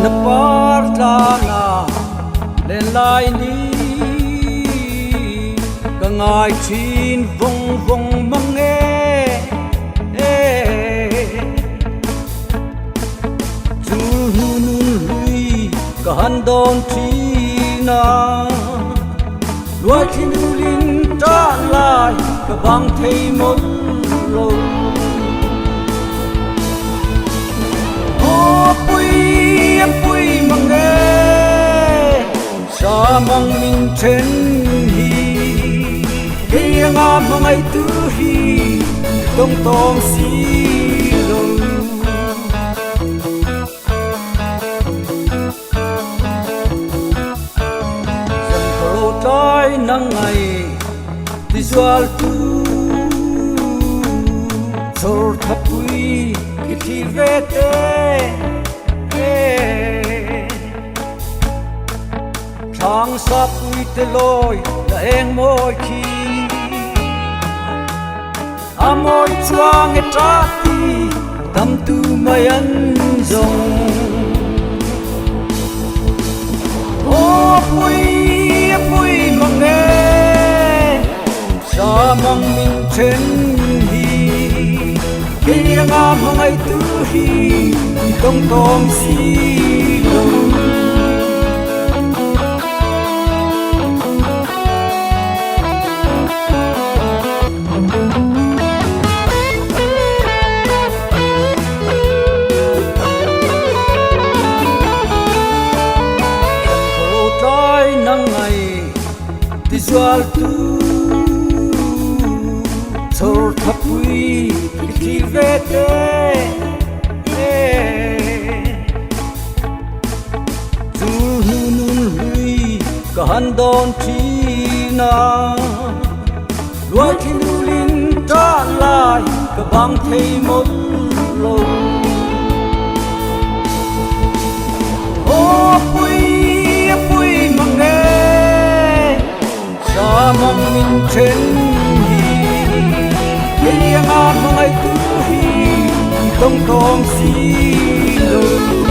na partana lên lại đi cả ngày chín vòng vòng mang nghe chu nun lui cả han don chi na loài chim linh trả lại cả băng thấy một lâu pui mang nghe sa mang min chen hi khi nga mang ai tu hi tông tông si lo dần khổ trái nắng ngày đi dual tu thor thapui khi về te tháng sắp uy tê lôi là em môi khi môi choang nghe trả ti tâm tu mày ăn rồng pui mang nghe sa mang mình trên hi khi nga mang ai tu hi tông tông si lo dual tu thor thapui khi về te chu nun lui cả han don chi na loài chim linh trả lại cả băng thấy một lâu pui mang nghe sa mang min chen hi khi nga mang ai tu hi tông tông si lo